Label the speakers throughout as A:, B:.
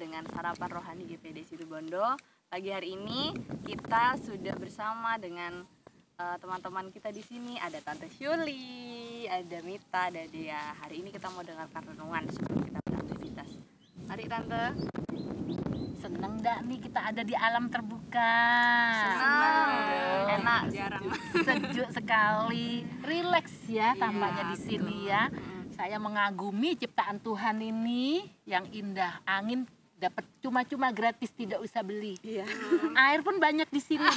A: dengan Sarapan Rohani GPD Situbondo. Pagi hari ini kita sudah bersama dengan teman-teman kita di sini. Ada Tante Syuli, ada Mita, ada Dea. Hari ini kita mau dengarkan renungan sebelum kita beraktivitas. Mari Tante.
B: Seneng dah nih kita ada di alam terbuka.
A: Enak,
B: sejuk sekali, rileks ya tampaknya di sini ya. Saya mengagumi ciptaan Tuhan ini yang indah. Angin dapat cuma-cuma gratis, tidak usah beli. Air pun banyak di sini.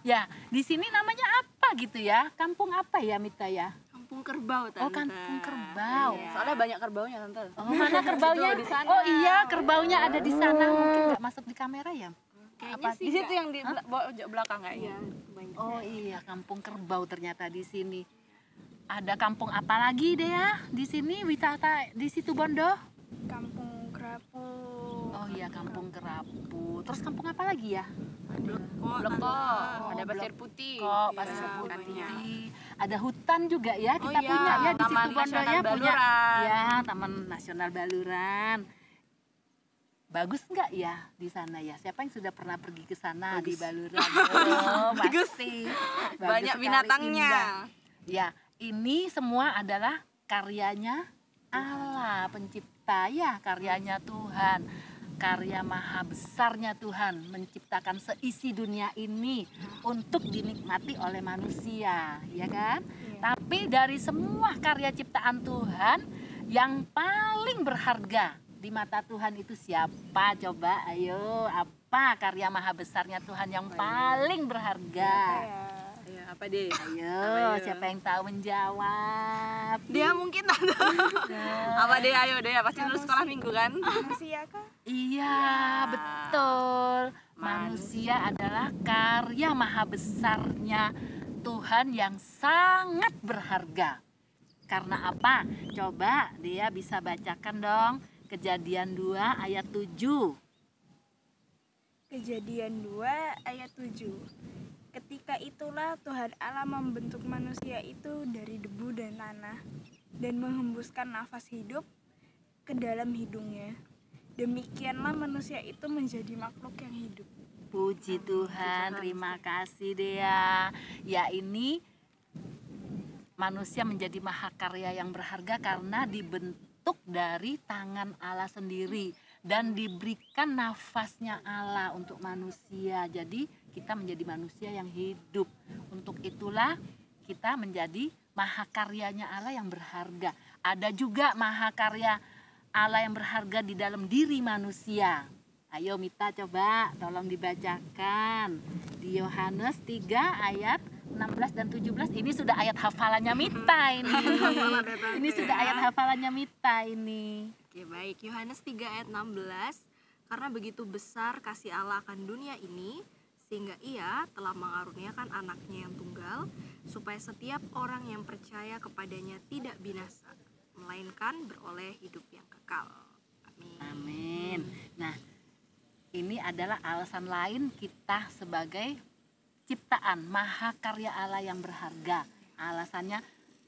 B: Ya, di sini namanya apa gitu ya? Kampung apa ya Mita ya?
A: Kampung Kerbau, Tante.
B: Oh, Kampung Kerbau.
A: Soalnya banyak kerbaunya, Tante.
B: Oh, mana kerbaunya?
A: Di sana.
B: Oh iya, kerbaunya ada di sana. Mungkin nggak masuk di kamera ya?
A: Kayaknya sih di situ yang di belakang kayaknya.
B: Oh iya, Kampung Kerbau ternyata di sini. Ada kampung apa lagi deh ya di sini wisata di Situbondo?
C: Kampung Kerapu.
B: Oh iya, Kampung Kerapu. Terus kampung apa lagi ya?
A: Bleko, ada Pasir Putih.
B: Kok Pasir Putih. Ada hutan juga ya kita punya ya di
A: Taman
B: Situbondo
A: Nasional
B: ya, punya.
A: Baluran.
B: Ya, Taman Nasional Baluran. Bagus nggak ya di sana ya? Siapa yang sudah pernah pergi ke sana di Baluran? Oh, pasti. Bagus
A: Banyak
B: sekali,
A: binatangnya.
B: indah. Ya, ini semua adalah karyanya Allah pencipta ya, karyanya Tuhan. Karya maha besarnya Tuhan menciptakan seisi dunia ini untuk dinikmati oleh manusia, ya kan? Tapi dari semua karya ciptaan Tuhan, yang paling berharga di mata Tuhan itu siapa? Coba ayo, apa karya maha besarnya Tuhan yang paling berharga?
A: Apa deh?
B: Ayo, siapa yang tahu menjawab?
A: Dia mungkin Tante. Apa deh? Ayo deh, pasti dulu sekolah minggu kan?
C: Manusia kah?
B: Iya, betul. Manusia adalah karya maha besarnya Tuhan yang sangat berharga. Karena apa? Coba dia bisa bacakan dong Kejadian 2 ayat 7.
C: Kejadian 2 ayat 7. Ketika itulah Tuhan Allah membentuk manusia itu dari debu dan tanah dan menghembuskan nafas hidup ke dalam hidungnya. Demikianlah manusia itu menjadi makhluk yang hidup.
B: Puji Tuhan, terima kasih Dea. Ya, ini manusia menjadi mahakarya yang berharga karena dibentuk dari tangan Allah sendiri dan diberikan nafasnya Allah untuk manusia. Jadi kita menjadi manusia yang hidup. Untuk itulah kita menjadi mahakaryanya Allah yang berharga. Ada juga mahakarya Allah yang berharga di dalam diri manusia. Ayo Mita coba tolong dibacakan. Di Yohanes 3 ayat 16 dan 17. Ini sudah ayat hafalannya Mita ini. Ini sudah ayat hafalannya Mita ini.
D: Oke, baik. Yohanes 3 ayat 16. Karena begitu besar kasih Allah akan dunia ini, sehingga ia telah mengaruniakan anaknya yang tunggal, supaya setiap orang yang percaya kepadanya tidak binasa, melainkan beroleh hidup yang kekal. Amin.
B: Amin. Nah, ini adalah alasan lain kita sebagai ciptaan mahakarya Allah yang berharga. Alasannya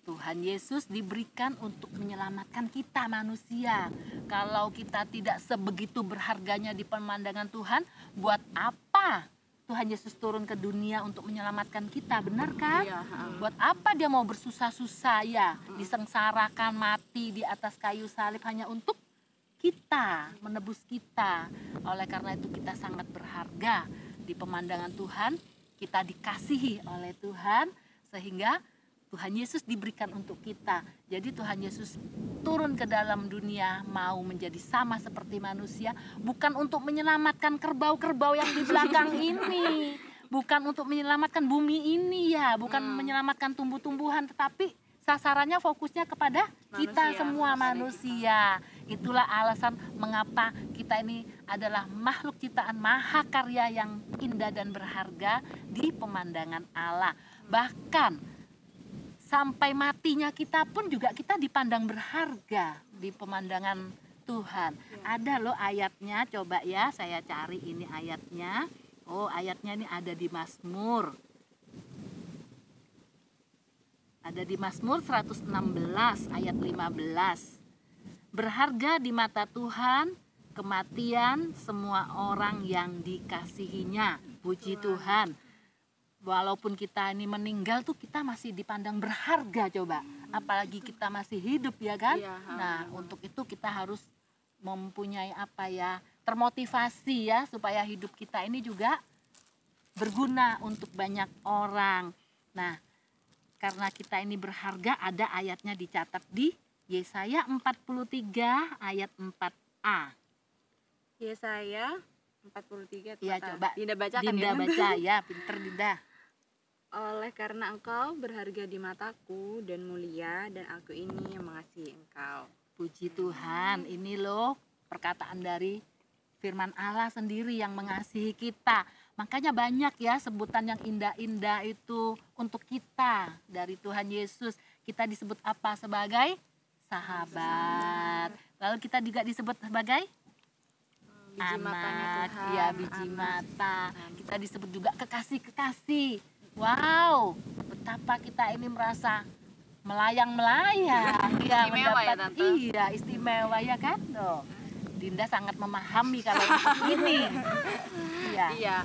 B: Tuhan Yesus diberikan untuk menyelamatkan kita manusia. Kalau kita tidak sebegitu berharganya di pemandangan Tuhan, buat apa Tuhan Yesus turun ke dunia untuk menyelamatkan kita, benar kan? Buat apa dia mau bersusah-susah ya, disengsarakan, mati di atas kayu salib hanya untuk kita, menebus kita. Oleh karena itu kita sangat berharga di pemandangan Tuhan, kita dikasihi oleh Tuhan sehingga Tuhan Yesus diberikan untuk kita. Jadi Tuhan Yesus turun ke dalam dunia mau menjadi sama seperti manusia, bukan untuk menyelamatkan kerbau-kerbau yang di belakang ini, bukan untuk menyelamatkan bumi ini ya, bukan menyelamatkan tumbuh-tumbuhan, tetapi sasarannya fokusnya kepada kita semua manusia. Itulah alasan mengapa kita ini adalah makhluk ciptaan mahakarya yang indah dan berharga di pemandangan Allah. Bahkan sampai matinya kita pun juga kita dipandang berharga di pemandangan Tuhan. Ada loh ayatnya, coba ya saya cari ini ayatnya. Oh, ayatnya ini ada di Mazmur. Ada di Mazmur 116 ayat 15. Berharga di mata Tuhan kematian semua orang yang dikasihinya. Puji Tuhan. Walaupun kita ini meninggal tuh kita masih dipandang berharga coba. Apalagi kita masih hidup ya kan.
A: Iya,
B: Nah untuk itu kita harus mempunyai apa ya, termotivasi ya supaya hidup kita ini juga berguna untuk banyak orang. Nah karena kita ini berharga, ada ayatnya dicatat di Yesaya 43 ayat 4a.
A: Yesaya 43
B: Iya coba
A: Dinda bacakan
B: Dinda
A: ya.
B: baca ya, pinter Dinda.
A: Oleh karena engkau berharga di mataku dan mulia, dan aku ini yang mengasihi engkau.
B: Puji Tuhan, ini loh perkataan dari firman Allah sendiri yang mengasihi kita. Makanya banyak ya sebutan yang indah-indah itu untuk kita dari Tuhan Yesus. Kita disebut apa? Sebagai sahabat. Lalu kita juga disebut sebagai
A: Biji matanya
B: anak,
A: Tuhan,
B: ya biji
A: anak.
B: mata. Kita disebut juga kekasih-kekasih. Wow, betapa kita ini merasa melayang-melayang, ya,
A: Istimewa ya,
B: mendapat,
A: Tante?
B: iya istimewa ya kan, tuh. Dinda sangat memahami kalau untuk ini. Iya.
A: Iya,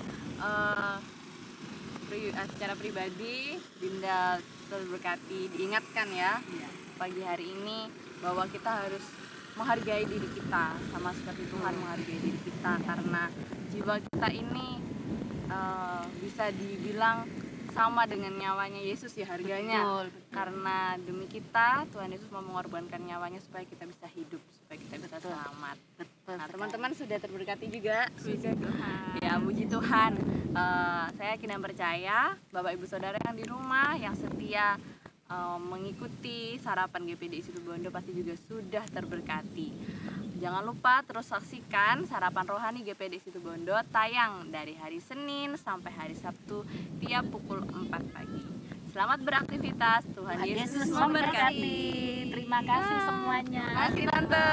A: secara pribadi Dinda terberkati, diingatkan ya
B: Iya.
A: pagi hari ini bahwa kita harus menghargai diri kita sama seperti Tuhan menghargai diri kita, karena jiwa kita ini bisa dibilang sama dengan nyawanya Yesus ya harganya.
B: Betul, betul.
A: Karena demi kita Tuhan Yesus mau mengorbankan nyawanya supaya kita bisa hidup, supaya kita bisa
B: Betul.
A: selamat.
B: Betul
A: Nah
B: sekali.
A: teman-teman sudah terberkati juga.
C: Puji Tuhan.
A: Ya puji Tuhan. Saya yakin dan percaya Bapak Ibu Saudara yang di rumah yang setia mengikuti sarapan GPD Situbondo pasti juga sudah terberkati. Jangan lupa terus saksikan sarapan rohani GPD Situbondo tayang dari hari Senin sampai hari Sabtu tiap pukul 4 pagi. Selamat beraktivitas, Tuhan
B: Tuhan
A: Yesus
B: Yesus
A: memberkati.
B: memberkati. Terima kasih semuanya.
A: Terima kasih Tante.